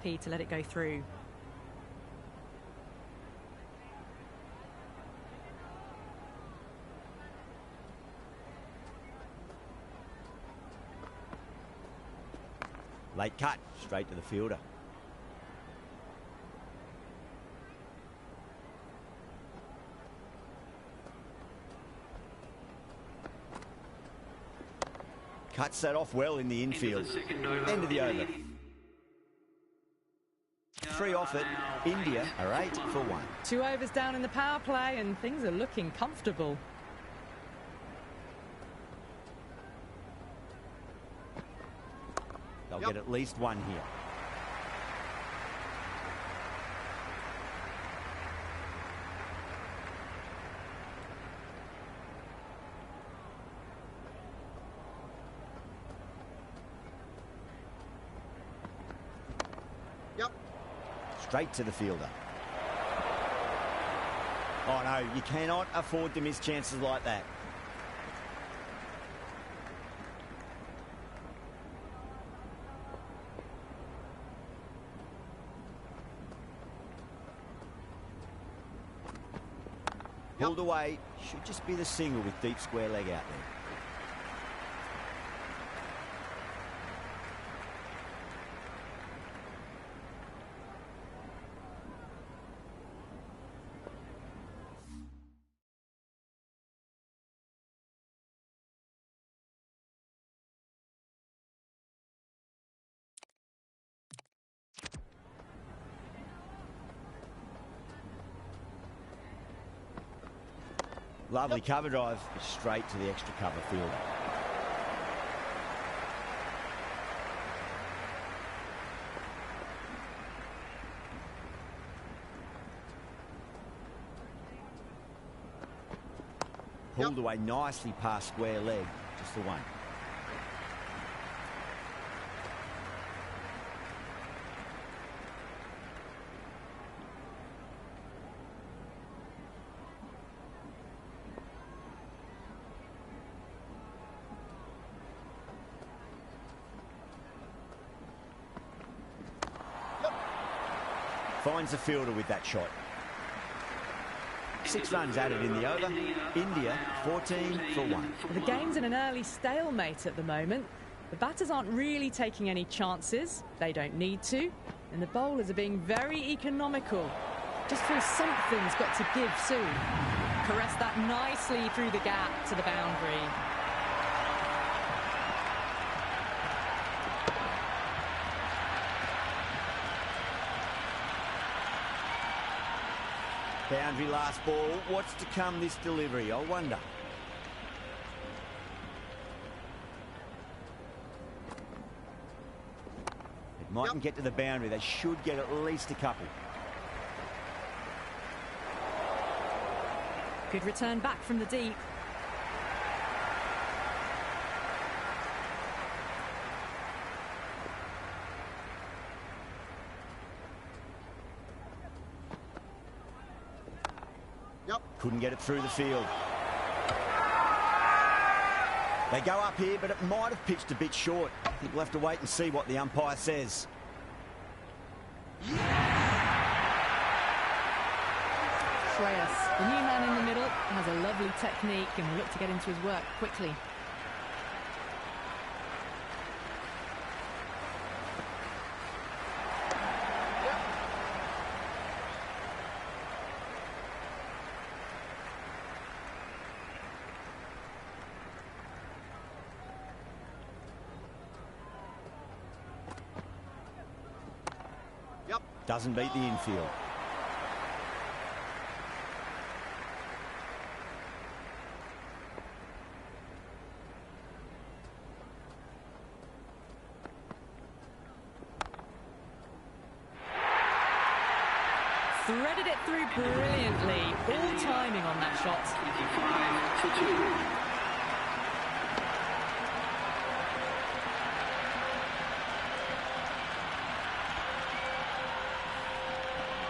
happy to let it go through. Late cut, straight to the fielder. Cuts that off well in the infield. End of the over. 3 off it. India are 8 for 1. 2 overs down in the power play and things are looking comfortable. They'll get at least 1 here. Straight to the fielder. Oh no, you cannot afford to miss chances like that. Pulled away, should just be the single with deep square leg out there. Lovely cover drive, straight to the extra cover fielder. Pulled away nicely past square leg, just the 1. Finds the fielder with that shot. 6 runs added in the over. India 14 for 1. The game's in an early stalemate at the moment. The batters aren't really taking any chances. They don't need to. And the bowlers are being very economical. Just feels something's got to give soon. Caress that nicely through the gap to the boundary. Boundary last ball. What's to come this delivery? I wonder. It mightn't get to the boundary. They should get at least a couple. Good return back from the deep. Couldn't get it through the field. They go up here, but it might have pitched a bit short. I think we'll have to wait and see what the umpire says. Shreyas, the new man in the middle, has a lovely technique and will look to get into his work quickly. Doesn't beat the infield. Threaded it through brilliantly. All timing on that shot. 55 for 2.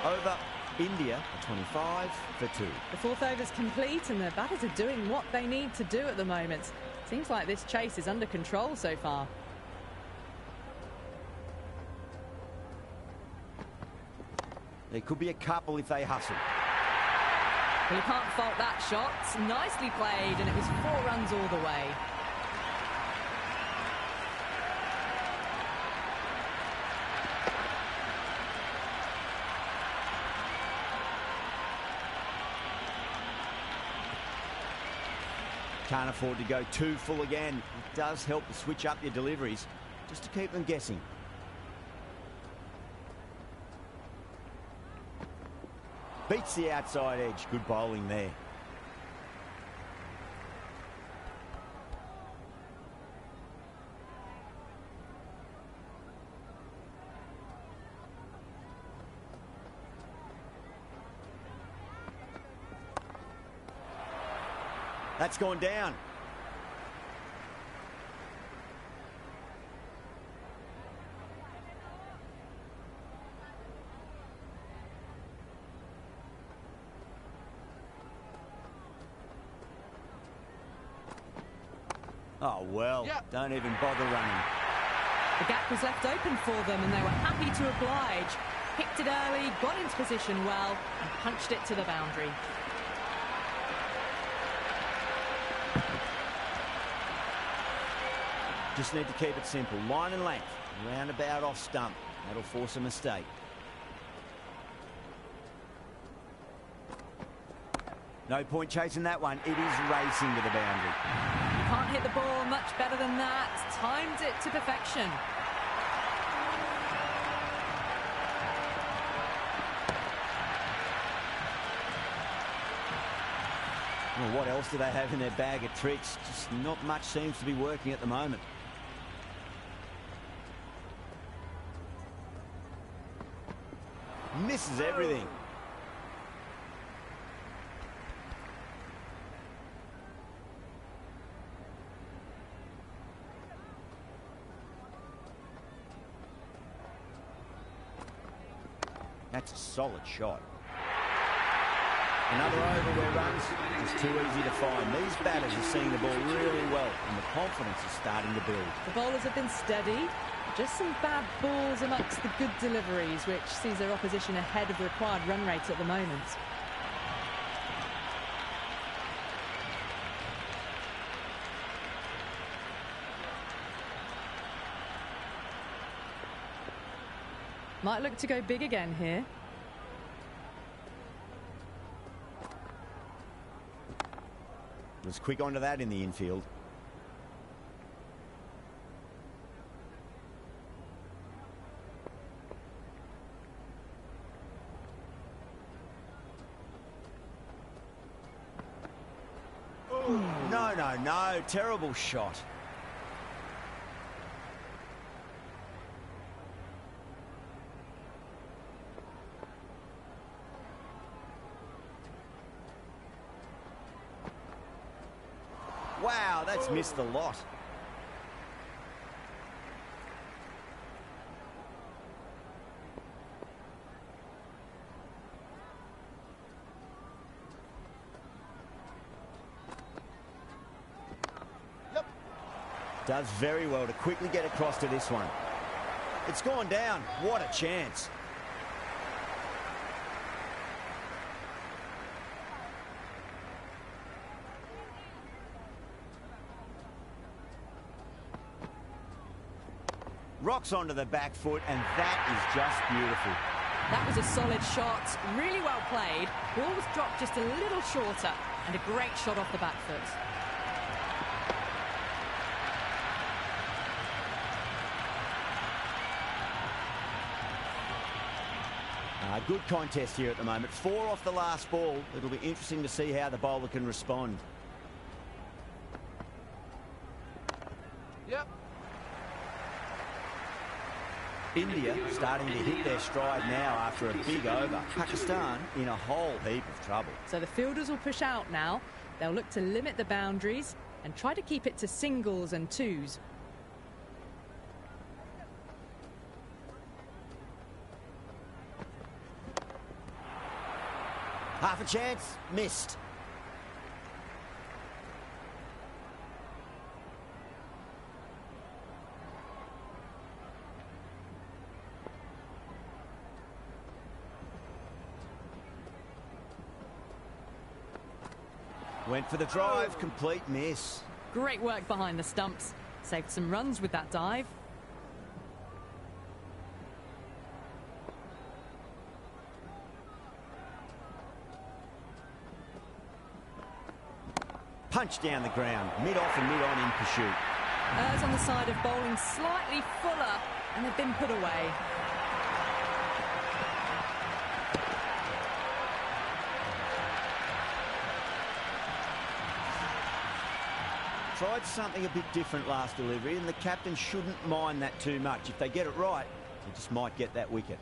Over India, 25 for 2. The 4th over's complete and the batters are doing what they need to do at the moment. Seems like this chase is under control so far. There could be a couple if they hustle. Well, you can't fault that shot. Nicely played, and it was 4 runs all the way. Can't afford to go too full again. It does help to switch up your deliveries, just to keep them guessing. Beats the outside edge. Good bowling there. That's gone down. Oh, well, Don't even bother running. The gap was left open for them, and they were happy to oblige. Picked it early, got into position well, and punched it to the boundary. Just need to keep it simple. Line and length. Roundabout off stump. That'll force a mistake. No point chasing that one. It is racing to the boundary. You can't hit the ball much better than that. Timed it to perfection. Well, what else do they have in their bag of tricks? Just not much seems to be working at the moment. Misses everything. That's a solid shot. Another over where runs is too easy to find. These batters are seeing the ball really well, and the confidence is starting to build. The bowlers have been steady. Just some bad balls amongst the good deliveries, which sees their opposition ahead of the required run rate at the moment. Might look to go big again here. Was quick onto that in the infield. No. Terrible shot. Wow, that's missed a lot. Does very well to quickly get across to this one. It's gone down. What a chance. Rocks onto the back foot, and that is just beautiful. That was a solid shot, really well played. Ball was dropped just a little shorter, and a great shot off the back foot. Good contest here at the moment. 4 off the last ball. It'll be interesting to see how the bowler can respond. India starting to hit their stride now after a big over. Pakistan in a whole heap of trouble. So the fielders will push out now. They'll look to limit the boundaries and try to keep it to singles and twos. Half a chance, missed. Went for the drive, complete miss. Great work behind the stumps. Saved some runs with that dive. Punch down the ground, mid-off and mid-on in pursuit. Errs on the side of bowling slightly fuller, and they've been put away. Tried something a bit different last delivery, and the captain shouldn't mind that too much. If they get it right, they just might get that wicket.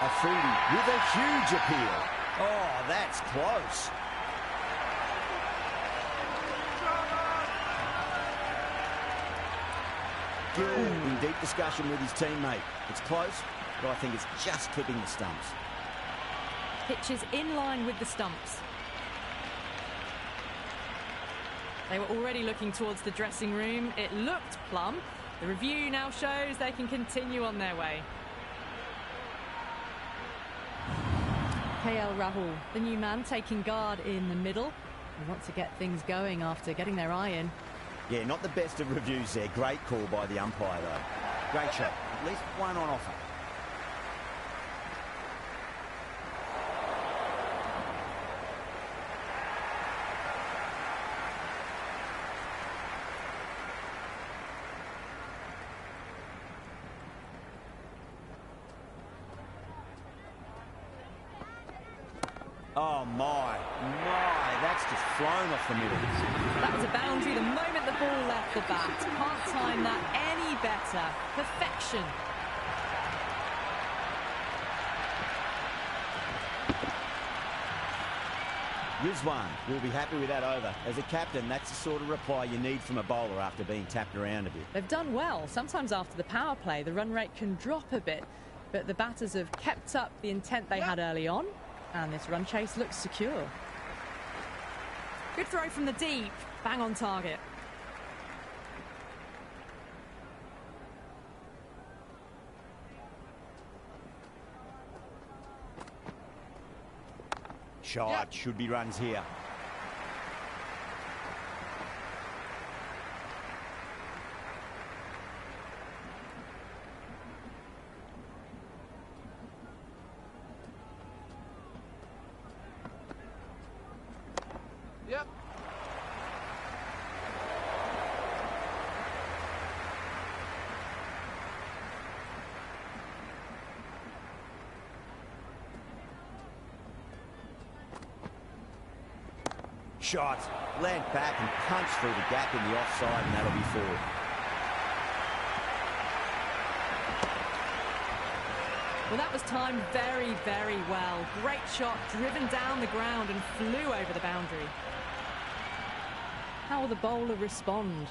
Afridi with a huge appeal. Oh, that's close. Gill in deep discussion with his teammate. It's close, but I think it's just clipping the stumps. Pitch is in line with the stumps. They were already looking towards the dressing room. It looked plumb. The review now shows they can continue on their way. KL Rahul, the new man, taking guard in the middle. They want to get things going after getting their eye in. Yeah, not the best of reviews there. Great call by the umpire, though. Great shot. At least one on offer. Oh, my, that's just flown off the middle. That was a boundary the moment the ball left the bat. Can't time that any better. Perfection. Rizwan will be happy with that over. As a captain, that's the sort of reply you need from a bowler after being tapped around a bit. They've done well. Sometimes after the power play, the run rate can drop a bit, but the batters have kept up the intent they had early on. And this run chase looks secure. Good throw from the deep. Bang on target. Shot, should be runs here. Shot, land back and punch through the gap in the offside, and that'll be four. Well, that was timed very, very well. Great shot, driven down the ground and flew over the boundary. How will the bowler respond?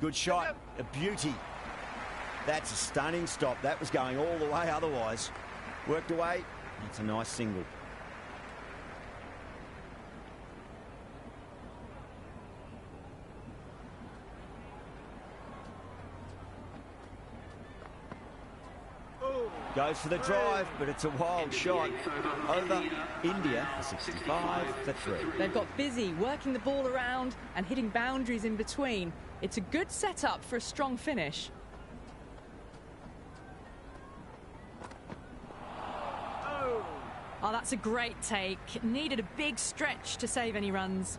Good shot, a beauty. That's a stunning stop. That was going all the way otherwise. Worked away. It's a nice single. Goes for the drive, but it's a wild shot. Over India for 65 for 3. They've got busy working the ball around and hitting boundaries in between. It's a good setup for a strong finish. Oh, that's a great take. Needed a big stretch to save any runs.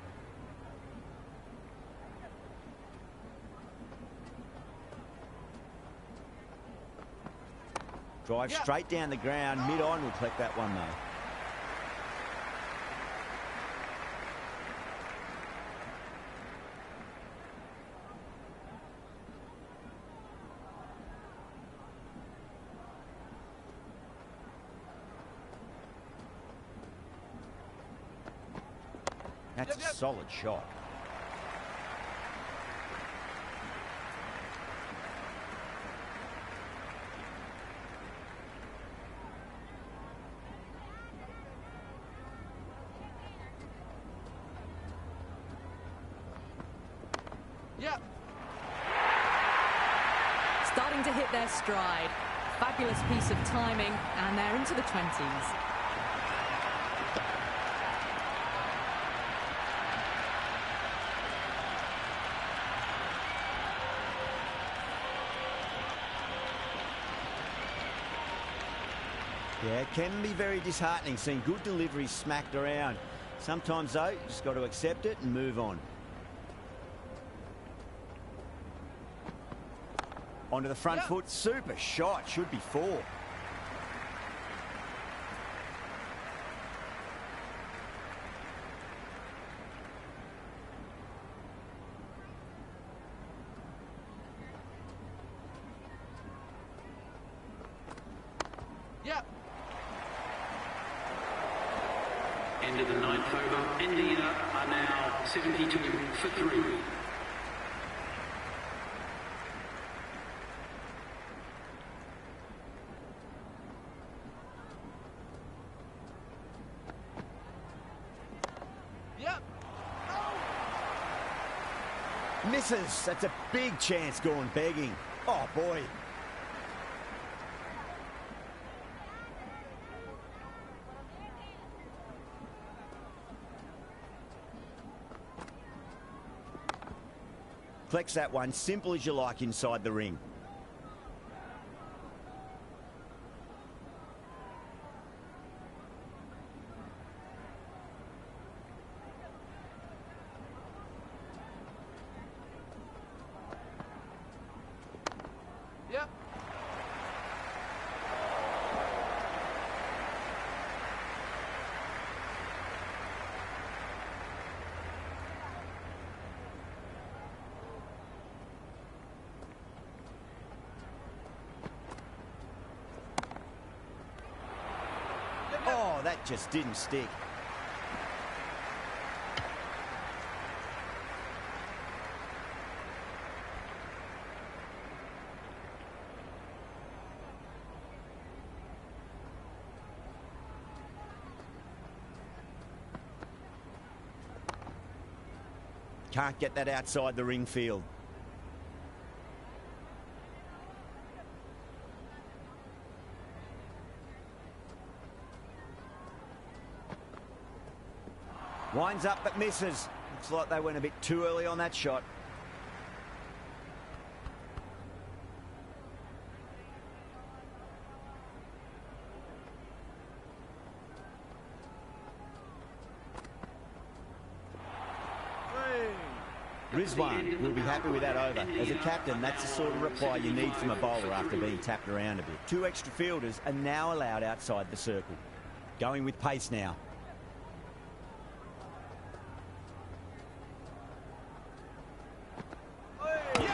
Drive straight down the ground. Mid-on will collect that one, though. That's a solid shot. Starting to hit their stride. Fabulous piece of timing, and they're into the 20s. Yeah, it can be very disheartening seeing good deliveries smacked around. Sometimes, though, you just got to accept it and move on. Onto the front foot. Super shot. Should be 4. End of the 9th over. India are now 72 for 3. Misses. That's a big chance gone begging. Oh, boy. Collects that one, simple as you like inside the ring. Oh, that just didn't stick. Can't get that outside the ring field. Winds up but misses. Looks like they went a bit too early on that shot. Rizwan will be happy with that over. As a captain, that's the sort of reply you need from a bowler after being tapped around a bit. 2 extra fielders are now allowed outside the circle. Going with pace now.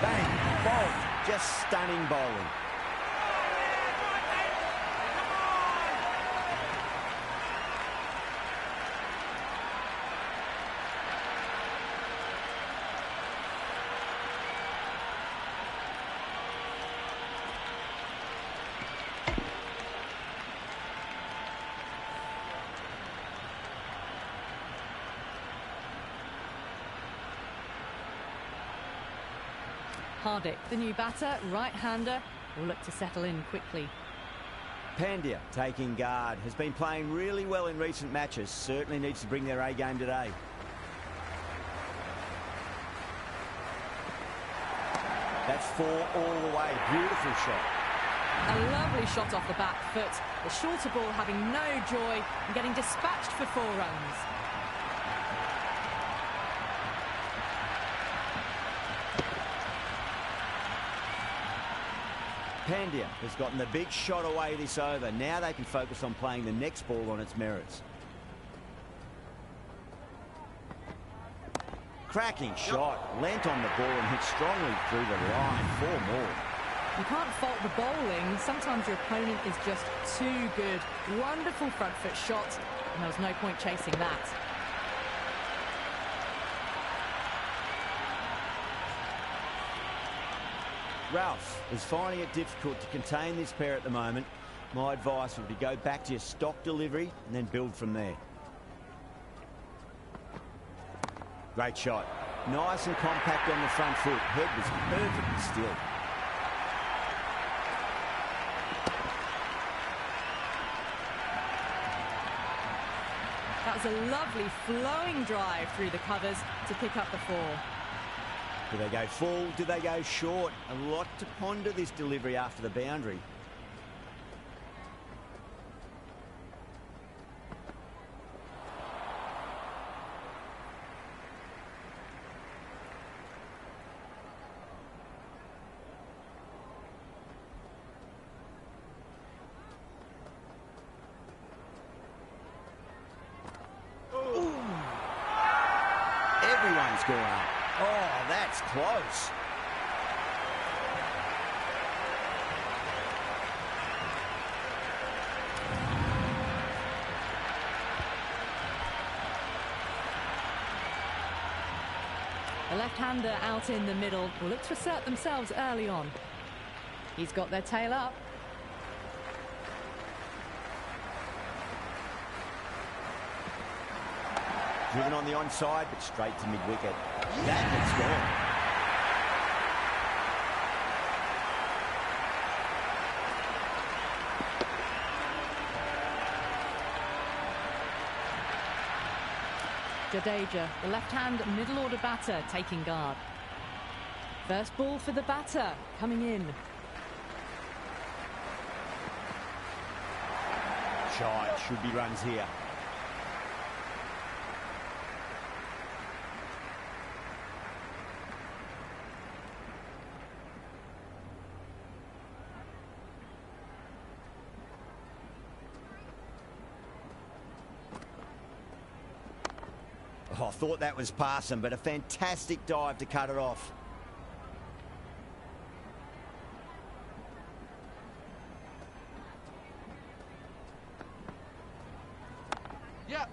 Bang! Bowled. Just stunning bowling. Hardik, the new batter, right-hander, will look to settle in quickly. Pandya taking guard. Has been playing really well in recent matches. Certainly needs to bring their A-game today. That's 4 all the way. Beautiful shot. A lovely shot off the back foot. The shorter ball having no joy and getting dispatched for 4 runs. Pandya has gotten the big shot away this over. Now they can focus on playing the next ball on its merits. Cracking shot. Lent on the ball and hit strongly through the line. 4 more. You can't fault the bowling. Sometimes your opponent is just too good. Wonderful front foot shot, and there was no point chasing that. Ralph is finding it difficult to contain this pair at the moment. My advice would be go back to your stock delivery and then build from there. Great shot. Nice and compact on the front foot. Head was perfectly still. was a lovely flowing drive through the covers to pick up the 4. Do they go full? Do they go short? A lot to ponder this delivery after the boundary. Everyone's gone up. Oh, that's close. The left-hander out in the middle will look to assert themselves early on. He's got their tail up. Driven on the onside, but straight to mid-wicket. That has gone. Jadeja, the left-hand middle-order batter, taking guard. First ball for the batter, coming in. Shot, should be runs here. Oh, I thought that was passing, but a fantastic dive to cut it off. Yeah.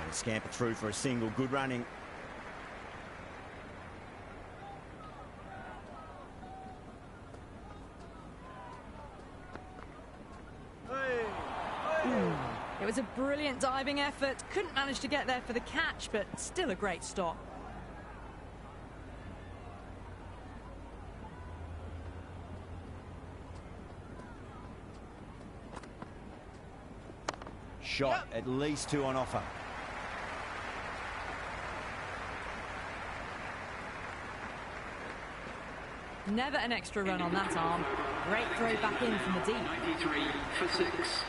And a scamper through for a single, good running. It was a brilliant diving effort. Couldn't manage to get there for the catch, but still a great stop. Shot, at least 2 on offer. Never an extra run on that arm. Great throw back in from the deep. 93 for 6.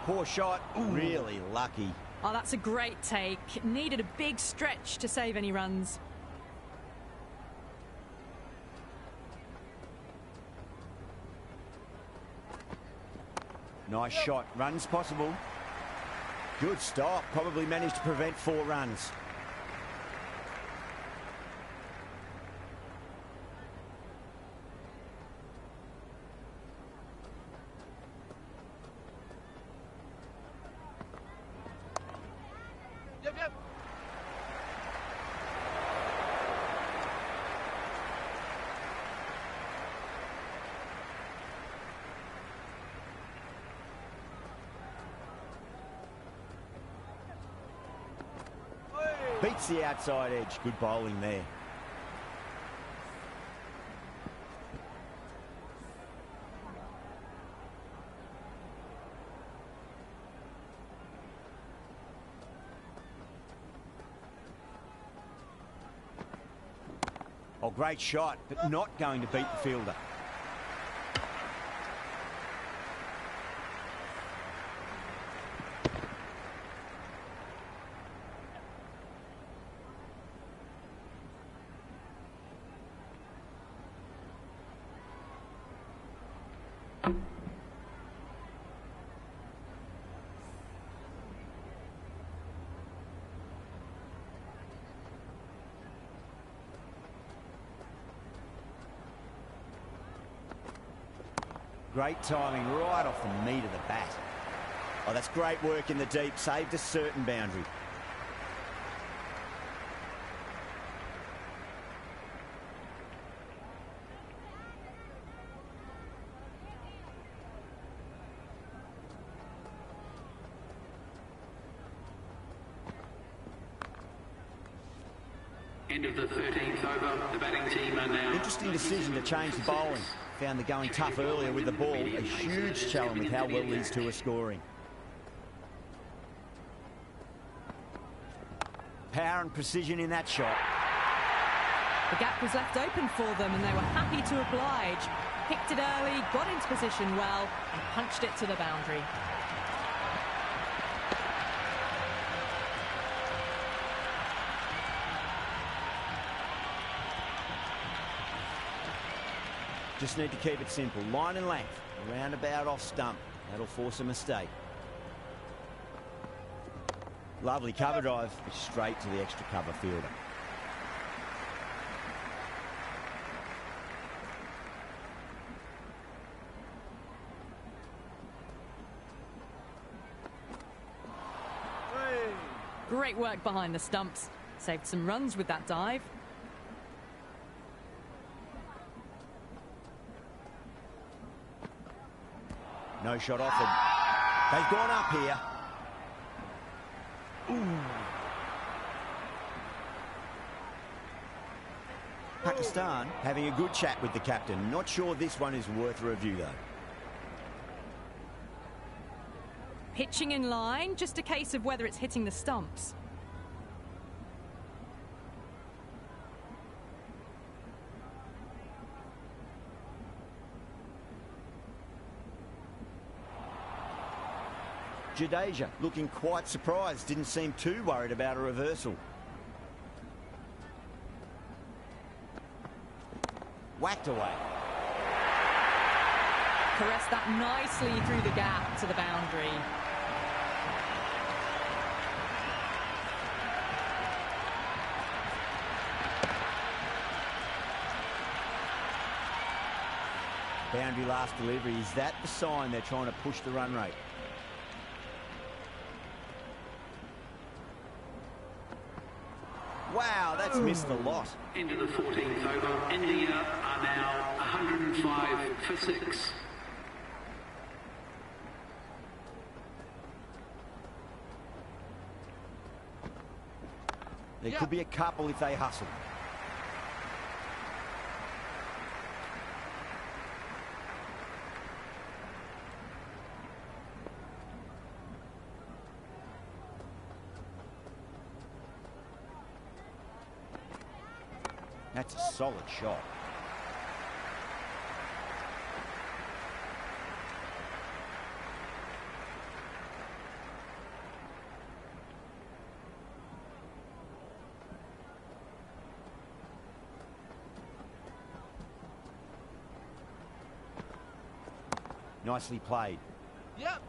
Poor shot, really lucky. Oh, that's a great take. Needed a big stretch to save any runs. Nice shot, runs possible. Good stop, probably managed to prevent 4 runs. Yep. Beats the outside edge, good bowling there. Oh, great shot, but not going to beat the fielder. Great timing right off the meat of the bat. Oh, that's great work in the deep. Saved a certain boundary. End of the 13th over. The batting team are now... Interesting decision to change the bowling. Found the going tough earlier with the ball. A huge challenge with how well these two are scoring. Power and precision in that shot. The gap was left open for them and they were happy to oblige. Picked it early, got into position well and punched it to the boundary. Just need to keep it simple. Line and length. Around about off stump. That'll force a mistake. Lovely cover drive. Straight to the extra cover fielder. Great work behind the stumps. Saved some runs with that dive. No shot offered. They've gone up here. Ooh. Pakistan having a good chat with the captain. Not sure this one is worth a review, though. Pitching in line, just a case of whether it's hitting the stumps. Jadeja looking quite surprised. Didn't seem too worried about a reversal. Whacked away. Caressed that nicely through the gap to the boundary. Boundary last delivery. Is that the sign they're trying to push the run rate? Wow, that's missed a lot. Into the 14th over. India are now 105 for 6. There could be a couple if they hustle. That's a solid shot. Nicely played. Yep.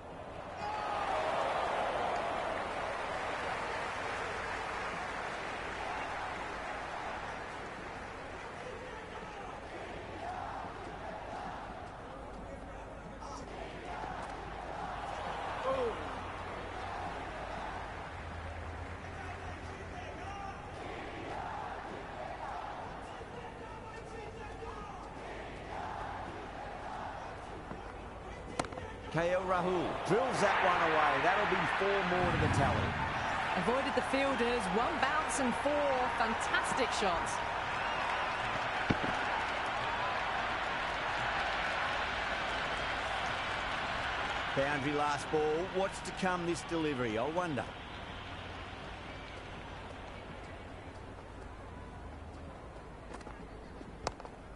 KL Rahul drills that one away. That'll be 4 more to the tally. Avoided the fielders, 1 bounce and 4. Fantastic shots. Boundary last ball. What's to come this delivery? I wonder.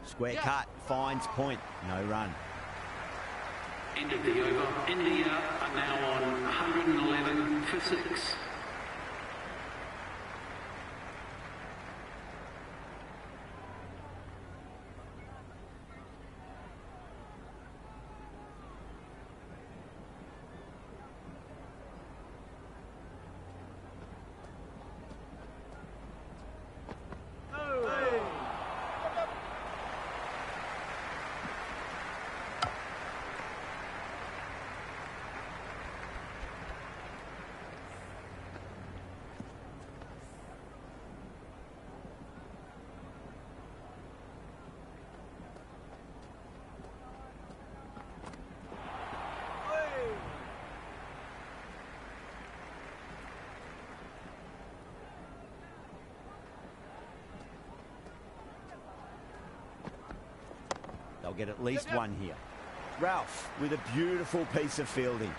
Square cut, finds point. No run. End of the over. India are now on 111 for 6. get at least one here. Ralph with a beautiful piece of fielding.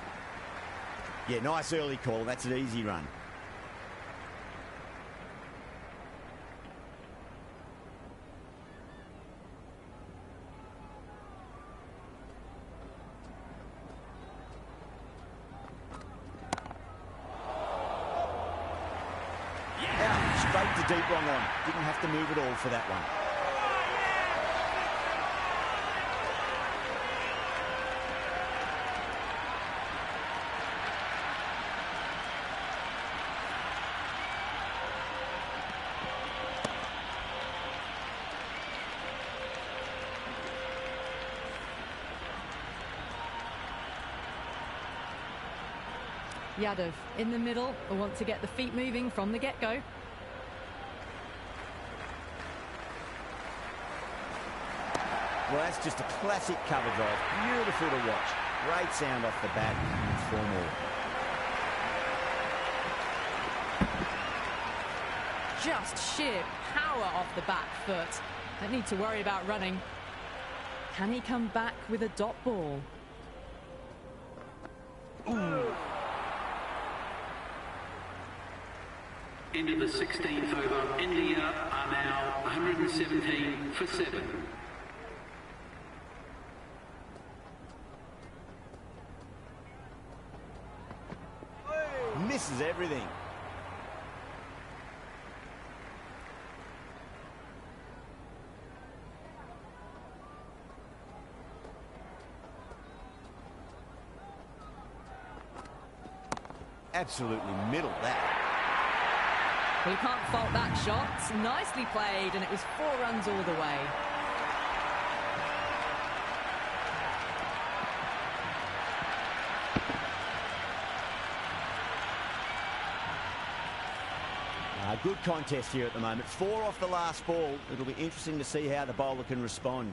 Yeah, nice early call. That's an easy run. Straight to deep wrong on. Didn't have to move at all for that one. Yadav in the middle will want to get the feet moving from the get-go. Well, that's just a classic cover drive. Beautiful to watch. Great sound off the bat. 4 more. Just sheer power off the back foot. Don't need to worry about running. Can he come back with a dot ball? Ooh. Into the 16th over. India are now 117 for 7. Misses everything. Absolutely middled that. Well, you can't fault that shot. Nicely played, and it was 4 runs all the way. Good contest here at the moment. 4 off the last ball. It'll be interesting to see how the bowler can respond.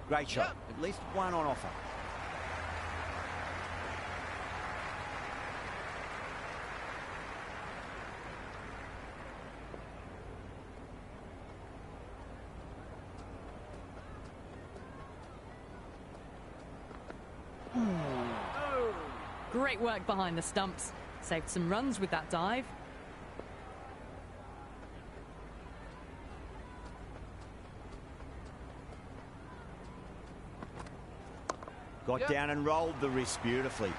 Great shot. At least one on offer. Great work behind the stumps. Saved some runs with that dive. Got down and rolled the wrist beautifully.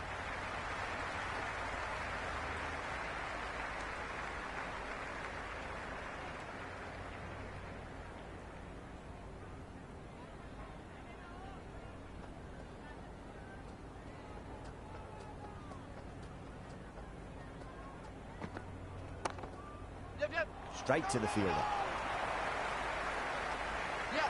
Straight to the fielder. Yeah.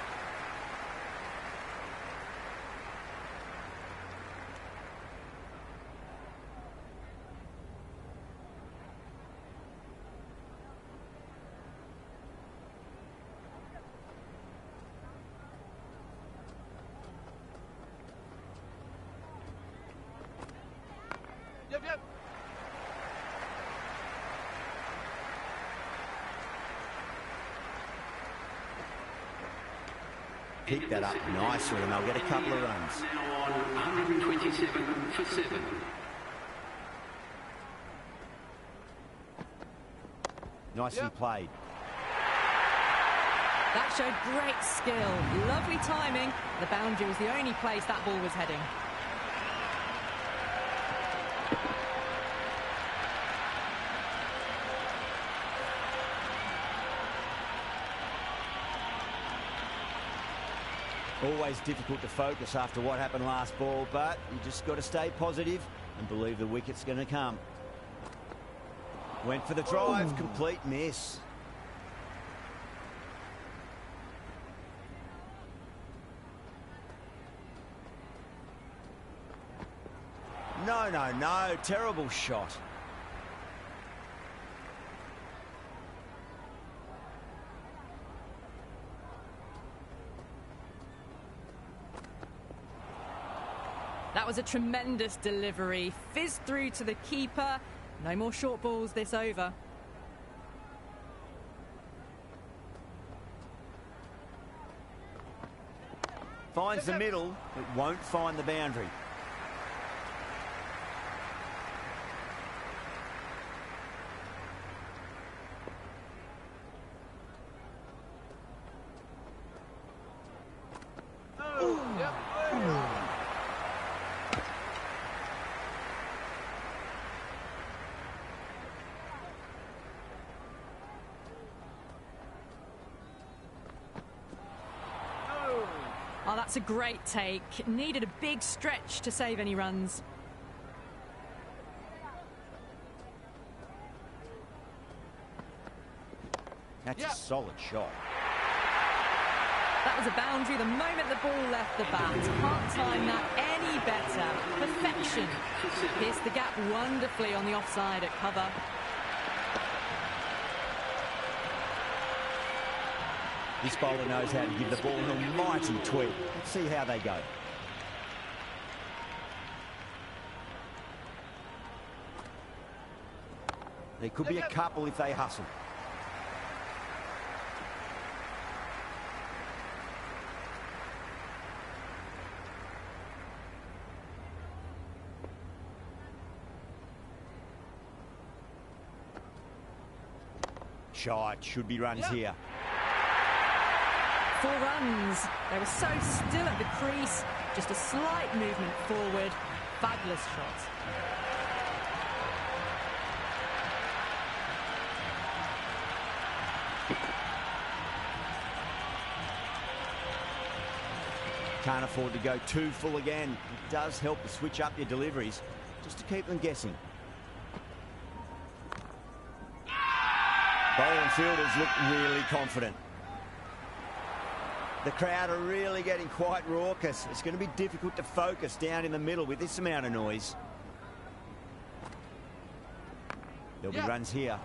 Yep. Pick that up nicely and they'll get a couple of runs. Now on 127 for 7. Nicely played. That showed great skill. Lovely timing. The boundary was the only place that ball was heading. Always difficult to focus after what happened last ball, but you just got to stay positive and believe the wicket's going to come. Went for the drive, complete miss. No, terrible shot. That was a tremendous delivery. Fizzed through to the keeper. No more short balls this over. Finds the middle, but won't find the boundary. Yep. Oh, that's a great take. Needed a big stretch to save any runs. That's a solid shot. That was a boundary the moment the ball left the bat. Can't time that any better. Perfection. Pierced the gap wonderfully on the offside at cover. This bowler knows how to give the ball an almighty tweak. Let's see how they go. There could be a couple if they hustle. Shot, should be runs here. 4 runs. They were so still at the crease. Just a slight movement forward. Fabulous shot. Can't afford to go too full again. It does help to switch up your deliveries, just to keep them guessing. Bowling fielders look really confident. The crowd are really getting quite raucous. It's going to be difficult to focus down in the middle with this amount of noise. There'll be runs here.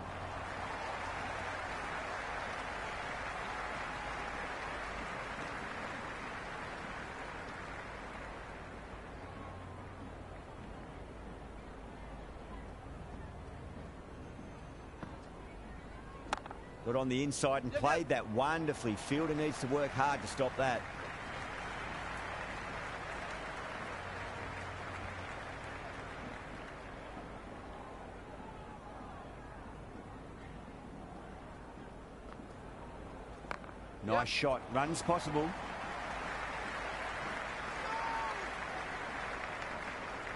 Got on the inside and played that wonderfully. Fielder needs to work hard to stop that. Nice shot. Runs possible.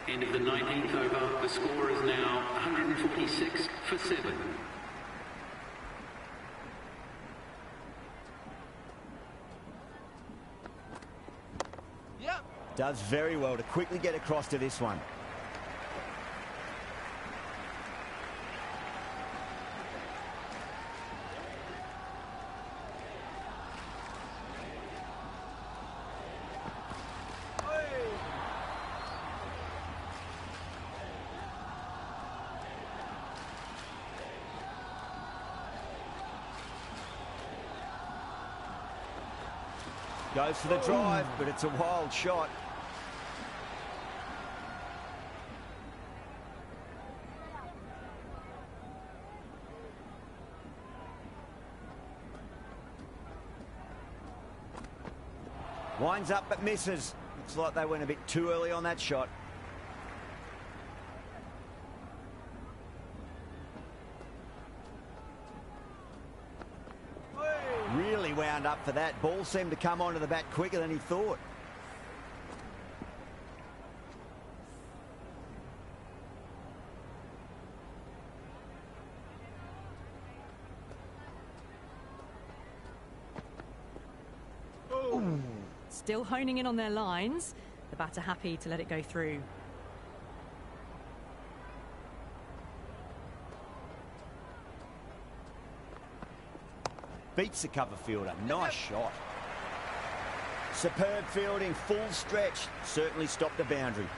End of the 19th over. The score is now 146 for 7. Does very well to quickly get across to this one. Goes for the drive, but it's a wild shot. Winds up but misses. Looks like they went a bit too early on that shot. Really wound up for that. Ball seemed to come onto the bat quicker than he thought. Still honing in on their lines. The batter happy to let it go through. Beats the cover fielder. Nice shot. Superb fielding, full stretch. Certainly stopped the boundary.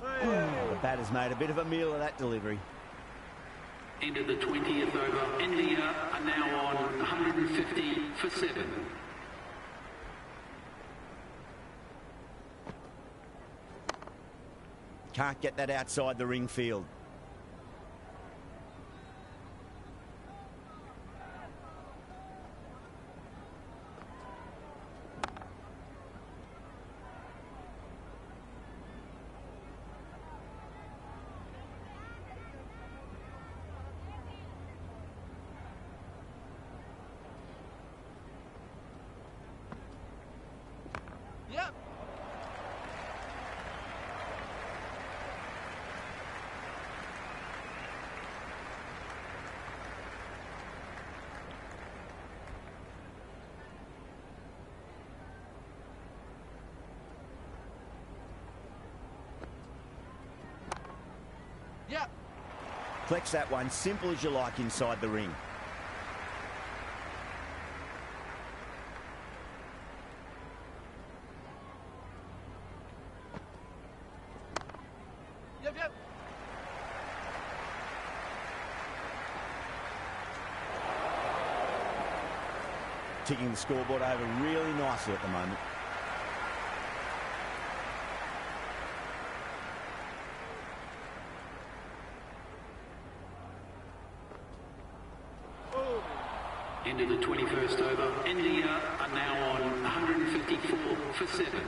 The batter's made a bit of a meal of that delivery. End of the 20th over. India are now on 150 for 7. Can't get that outside the ring field. Yep. Yep. Flex that one, simple as you like inside the ring. Yep, yep. Ticking the scoreboard over really nicely at the moment. Into the 21st over. India are now on 154 for 7.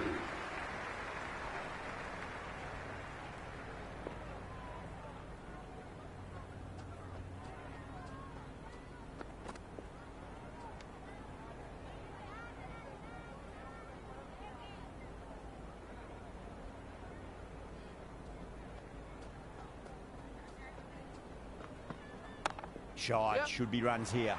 Shot, Yep. should be runs here.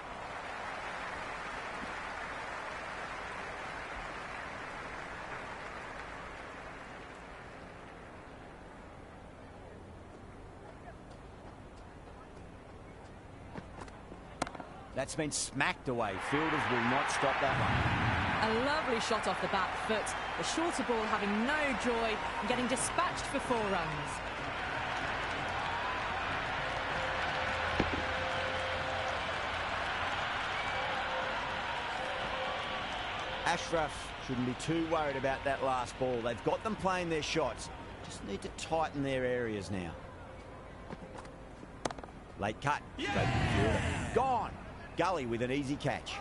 That's been smacked away. Fielders will not stop that one. A lovely shot off the back foot. The shorter ball having no joy and getting dispatched for 4 runs. Ashraf shouldn't be too worried about that last ball. They've got them playing their shots. Just need to tighten their areas now. Late cut. Straight to the fielder. Gone. Gully with an easy catch.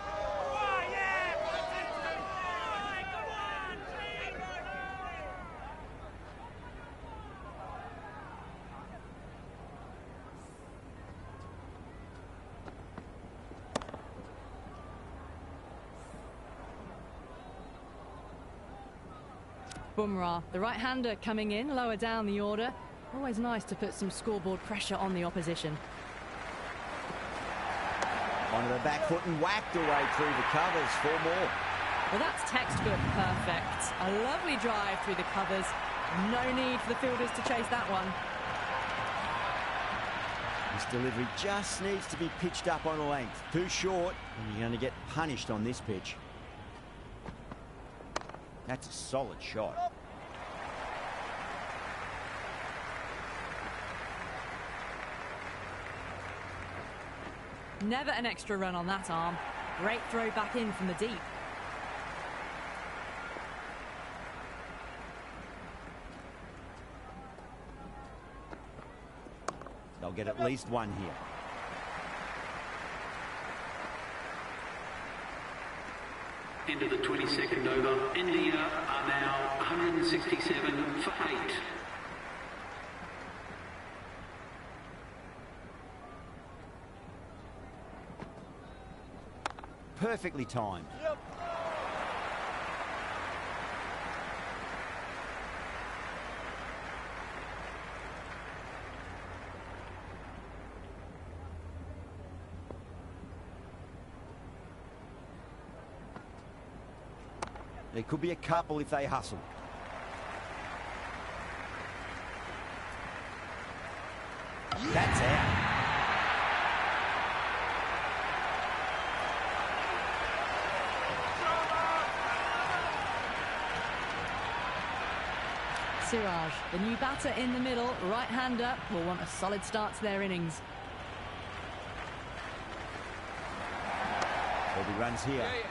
Bumrah, the right-hander coming in, lower down the order. Always nice to put some scoreboard pressure on the opposition. Onto the back foot and whacked away through the covers. 4 more. Well, that's textbook perfect. A lovely drive through the covers. No need for the fielders to chase that one. This delivery just needs to be pitched up on a length. Too short, and you're going to get punished on this pitch. That's a solid shot. Never an extra run on that arm. Great throw back in from the deep. They'll get at least one here. Into the 22nd over. India are now 167 for 8. Perfectly timed. Yep. There could be a couple if they hustle. That's out. Siraj, the new batter in the middle, right-hander, will want a solid start to their innings. There'll be runs here. Yeah, yeah.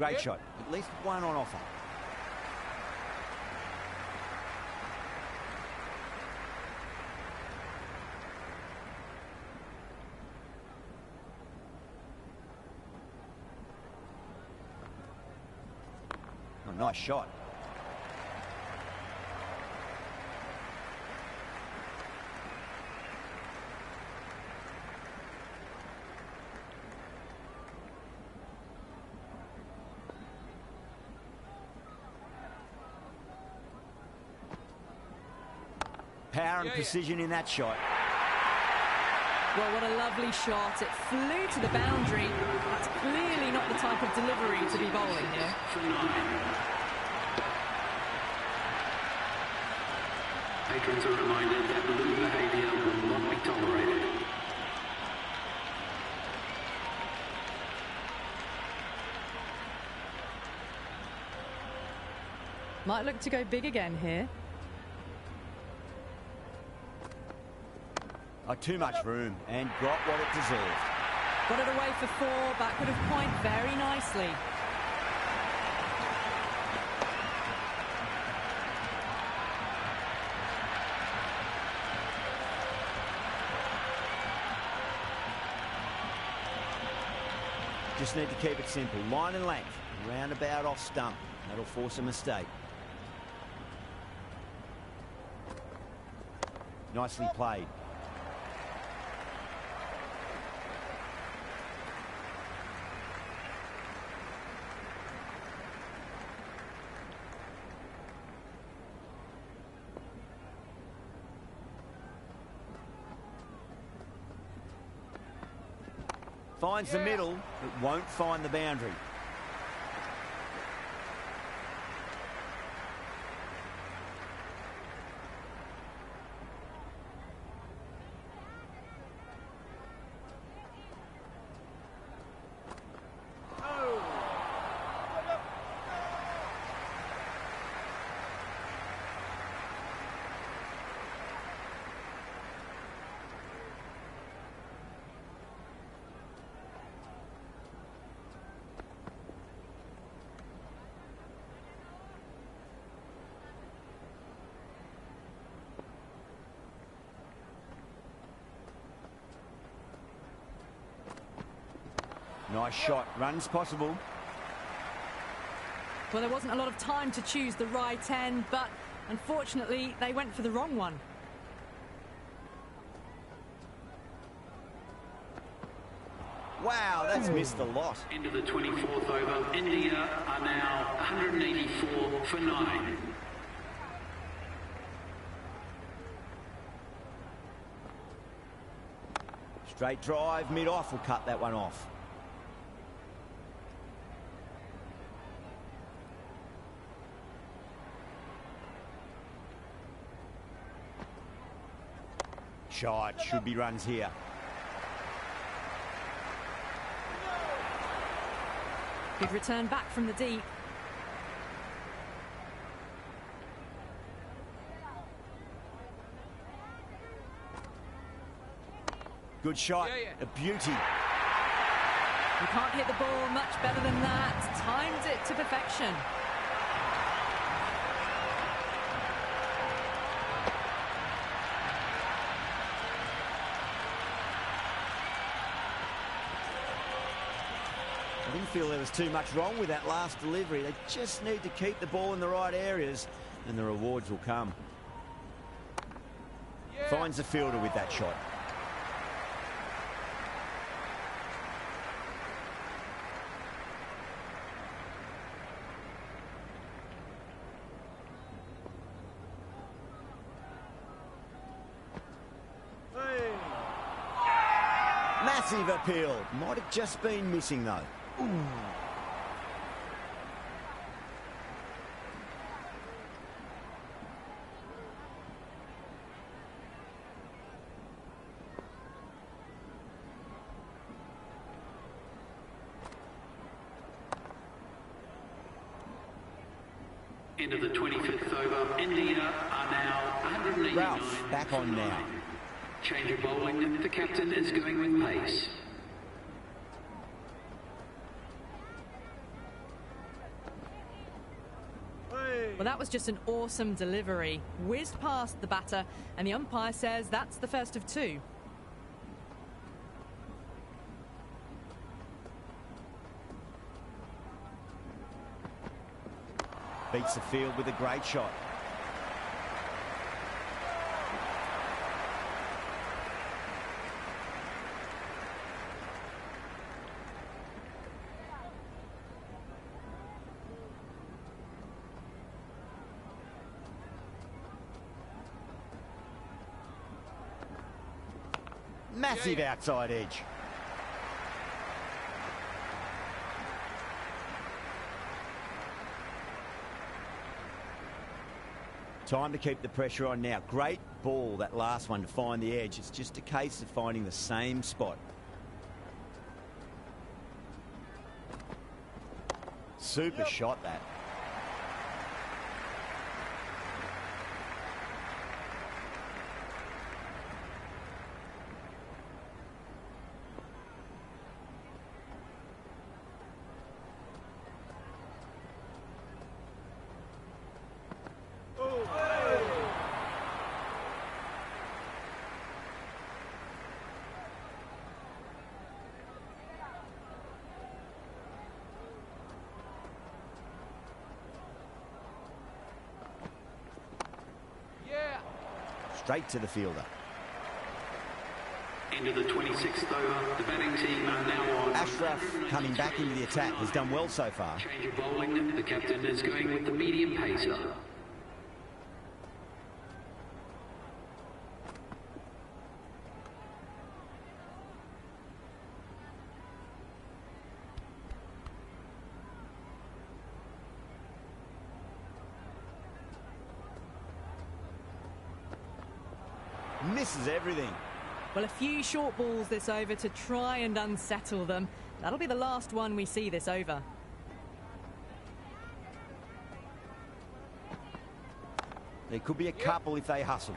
Great shot. At least one on offer. Oh, nice shot. Power and precision in that shot. Well, what a lovely shot. It flew to the boundary. That's clearly not the type of delivery to be bowling here. For 9. Patrons are reminded that lewd behaviour will not be tolerated. Might look to go big again here. Oh, too much room and got what it deserved. Got it away for 4, backward of point very nicely. Just need to keep it simple. Line and length. Roundabout off stump. That'll force a mistake. Nicely played. Finds the middle, but won't find the boundary. Nice shot. Runs possible. Well, there wasn't a lot of time to choose the right end, but unfortunately, they went for the wrong one. Wow, that's missed a lot. Into the 24th over. India are now 184 for 9. Straight drive, mid-off will cut that one off. Shot, should be runs here. Good return back from the deep. Good shot, a beauty. You can't hit the ball much better than that. Timed it to perfection. I didn't feel there was too much wrong with that last delivery. They just need to keep the ball in the right areas and the rewards will come. Finds the fielder with that shot. Massive appeal. Might have just been missing though. Ooh. Into the 25th over. India are now 189. Ralph back on now. Change of bowling. The captain is going with pace. Well, that was just an awesome delivery. Whizzed past the batter, and the umpire says that's the first of two. Beats the field with a great shot. Massive outside edge. Time to keep the pressure on now. Great ball, that last one, to find the edge. It's just a case of finding the same spot. Super shot, that. Straight to the fielder. Into the 26th over, the batting team are now on. Ashraf coming back into the attack has done well so far. Change of bowling, the captain is going with the medium pacer. Misses everything. Well, a few short balls this over to try and unsettle them. That'll be the last one we see this over. There could be a couple if they hustle.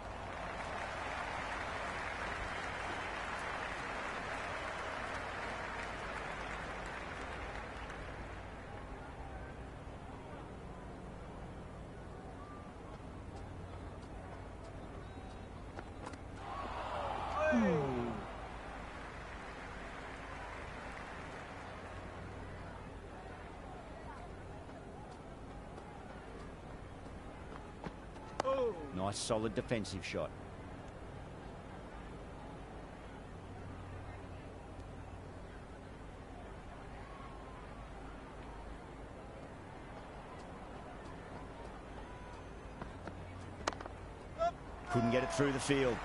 Nice solid defensive shot. Couldn't get it through the field.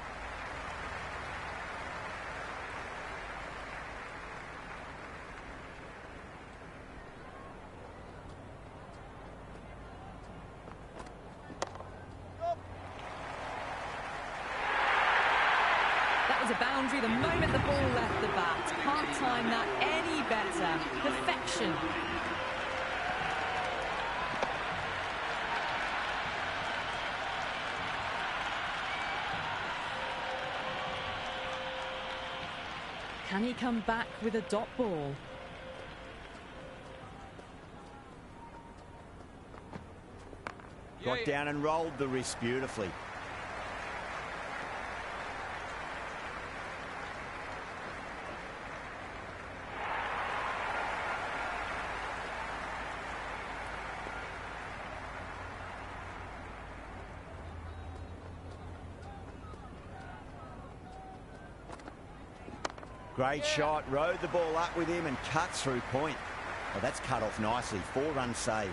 That was a boundary the moment the ball left the bat. Can't time that any better. Perfection. Can he come back with a dot ball? Got down and rolled the wrist beautifully. Great shot, rode the ball up with him and cuts through point. Oh, that's cut off nicely. 4 runs saved.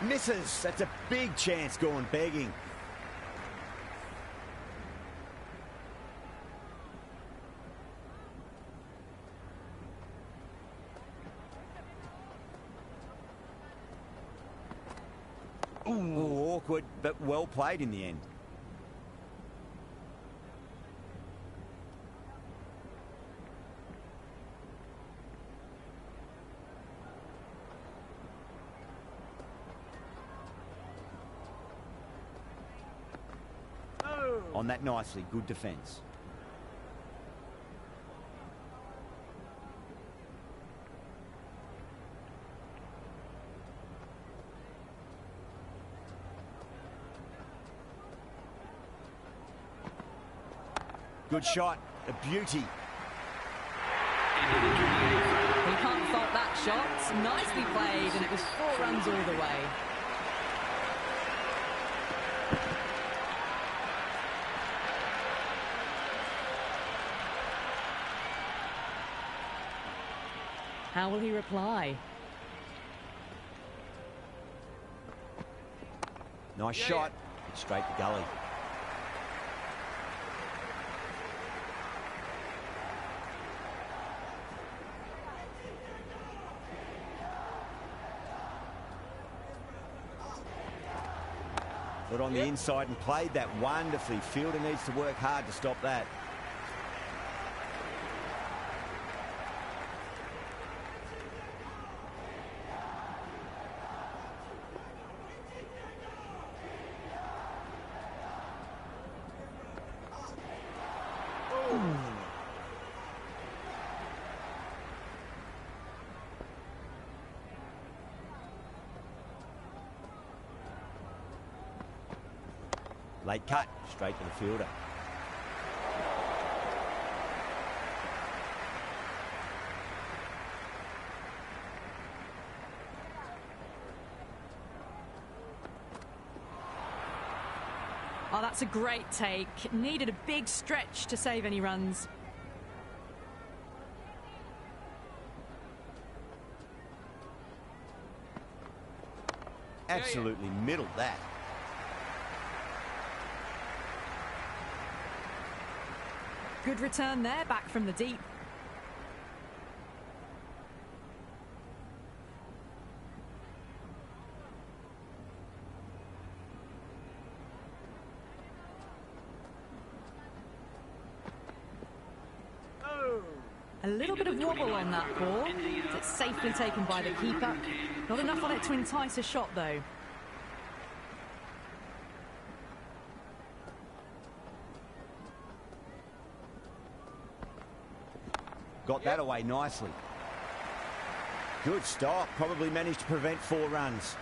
Misses. That's a big chance going begging. Ooh, awkward, but well played in the end. On that nicely, good defence. Good shot, a beauty. You can't fault that shot. Nicely played, and it was 4 runs all the way. How will he reply? Nice shot. It's straight to gully. Got on the inside and played that wonderfully. Fielder needs to work hard to stop that. Late cut, straight to the fielder. Oh, that's a great take. Needed a big stretch to save any runs. Absolutely middled that. Good return there, back from the deep. A little bit of wobble on that ball. It's safely taken by the keeper. Not enough on it to entice a shot, though. Got that away nicely. Good stop. Probably managed to prevent 4 runs.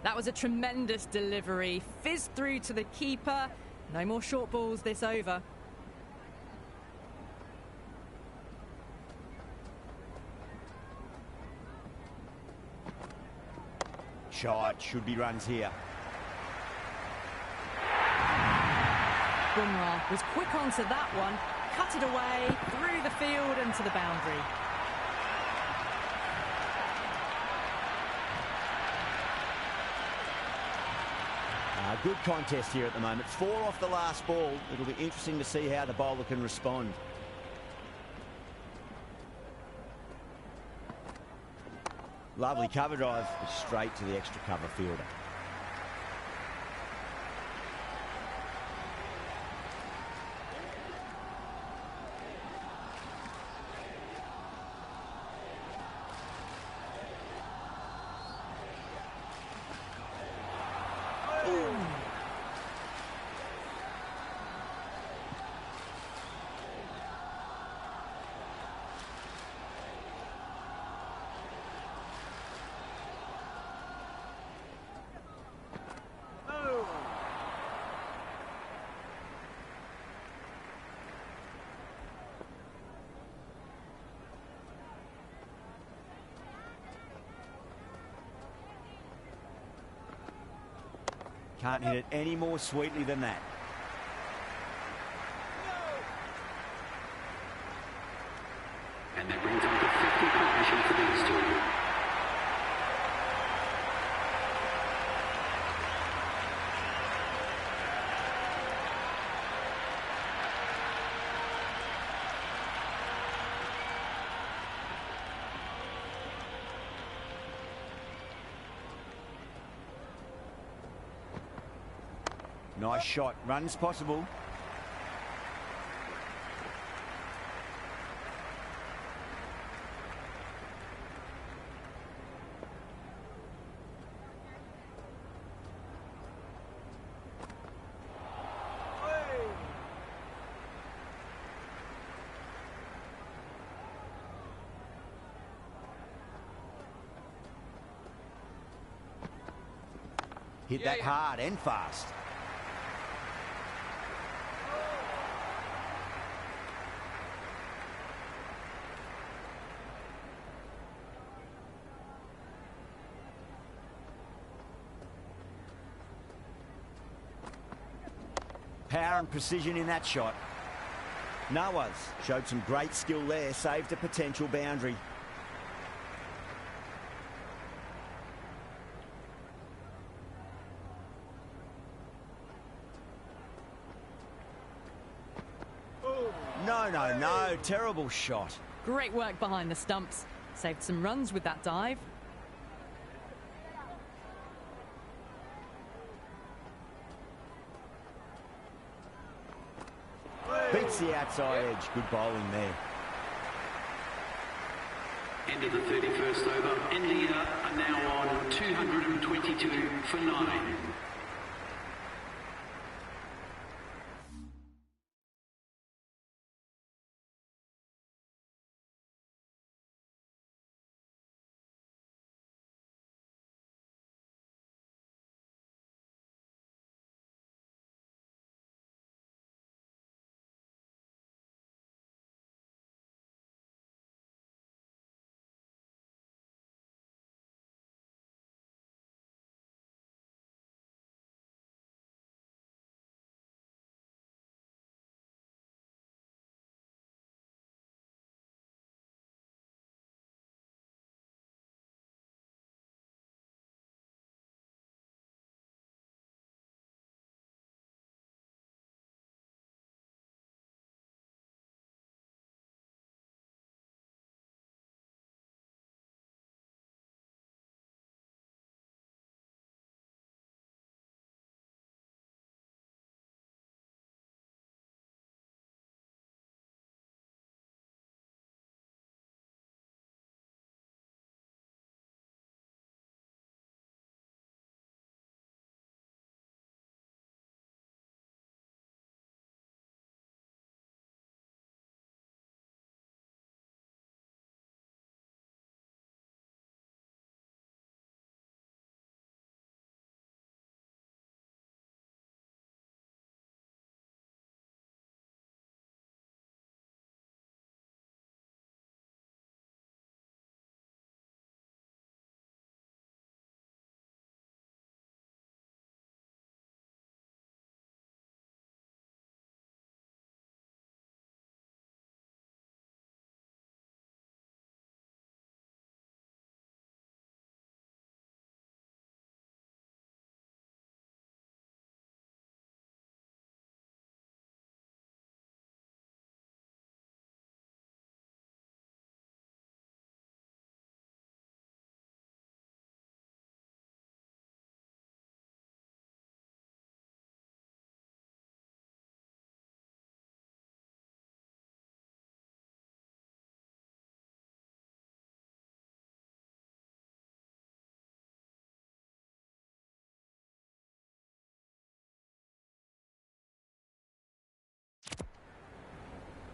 That was a tremendous delivery. Fizzed through to the keeper. No more short balls this over. Shot. Should be runs here. Bumrah was quick onto that one. Cut it away, through the field and to the boundary. Good contest here at the moment. 4 off the last ball. It'll be interesting to see how the bowler can respond. Lovely cover drive, straight to the extra cover fielder. Can't hit it any more sweetly than that. And that brings on to 50 partnership for these two. Nice shot. Run's possible. Hit that hard and fast. Power and precision in that shot. Nawaz showed some great skill there, saved a potential boundary. No, terrible shot. Great work behind the stumps. Saved some runs with that dive. Beats the outside edge. Good bowling there. End of the 31st over. India are now on 222 for 9.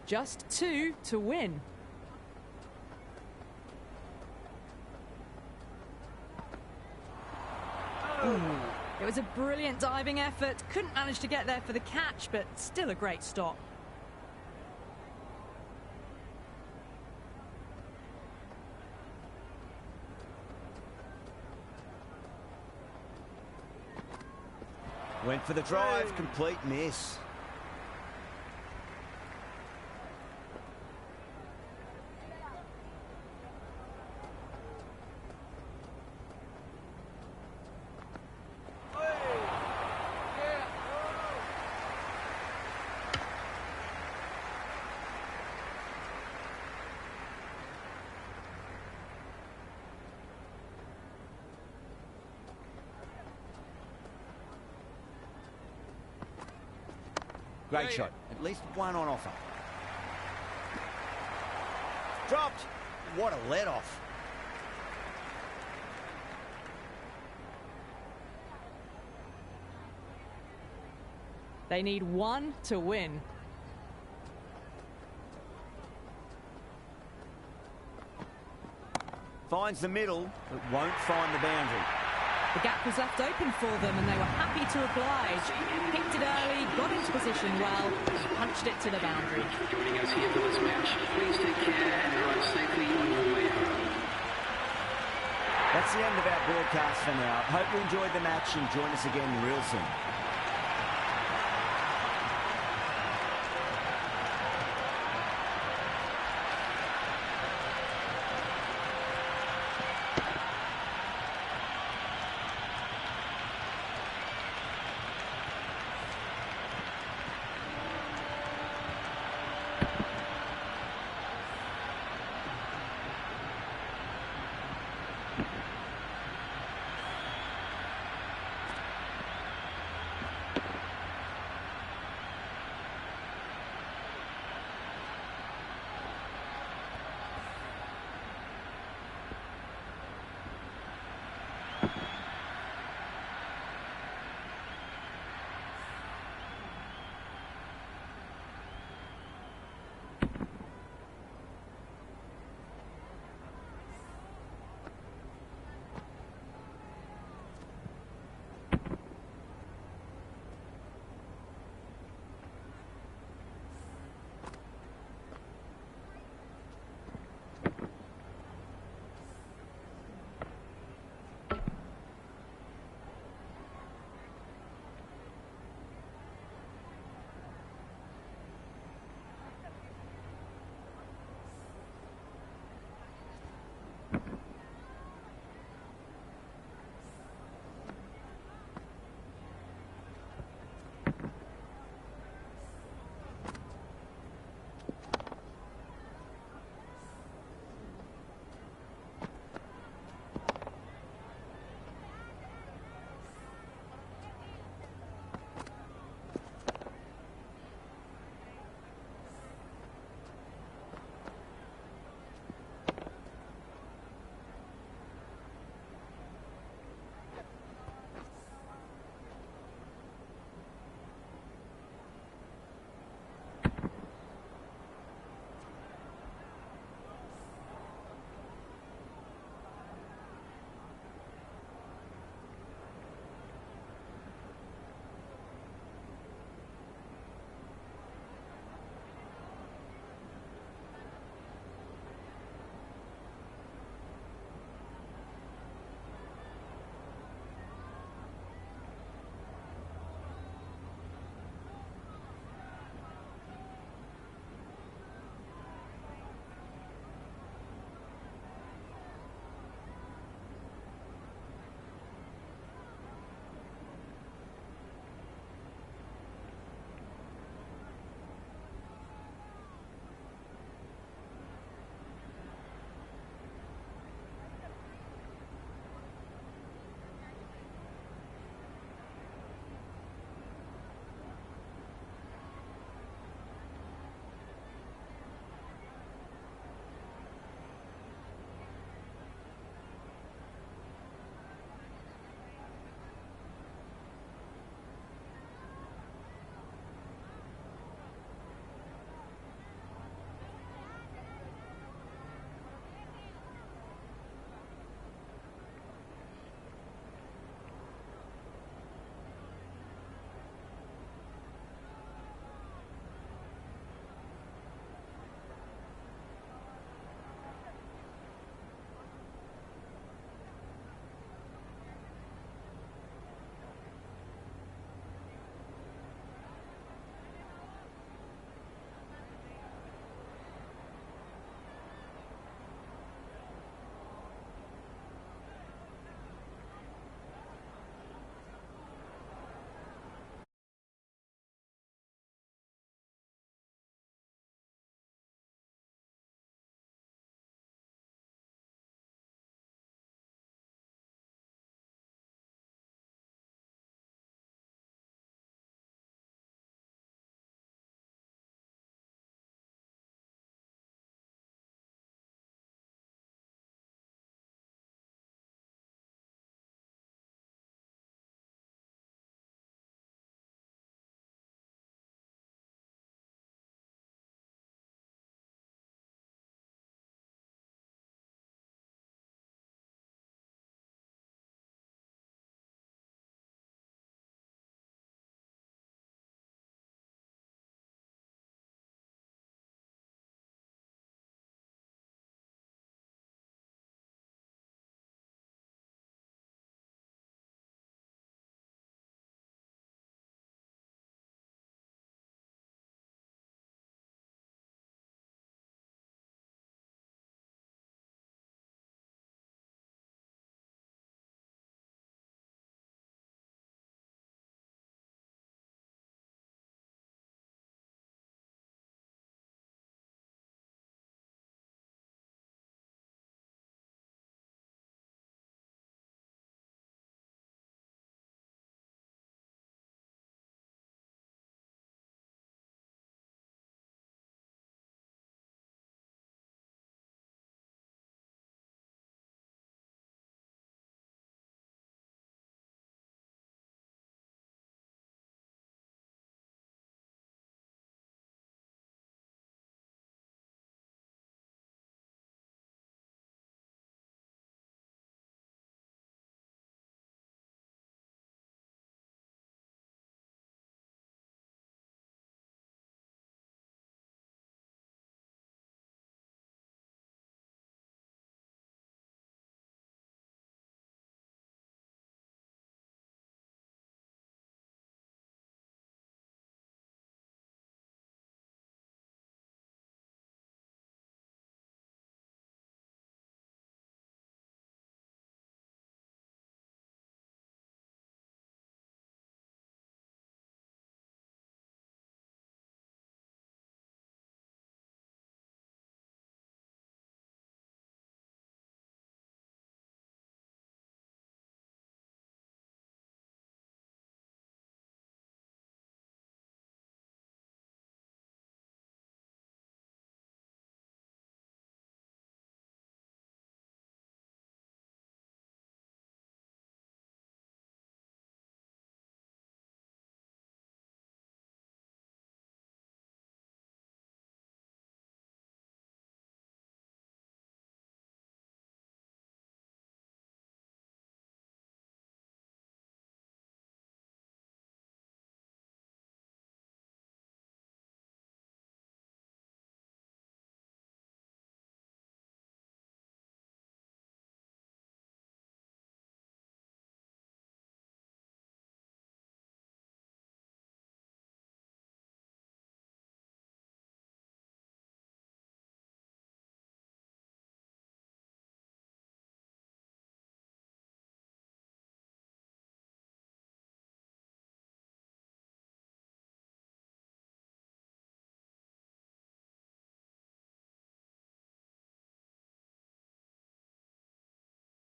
Just 2 to win. It was a brilliant diving effort. Couldn't manage to get there for the catch, but still a great stop. Went for the drive, complete miss. Great shot. At least one on offer. Dropped. What a let-off. They need one to win. Finds the middle, but won't find the boundary. The gap was left open for them and they were happy to oblige. Picked it early, got into position well, punched it to the boundary. Thanks for joining us here for this match. Please take care and drive safely on your way home. That's the end of our broadcast for now. Hope you enjoyed the match and join us again real soon.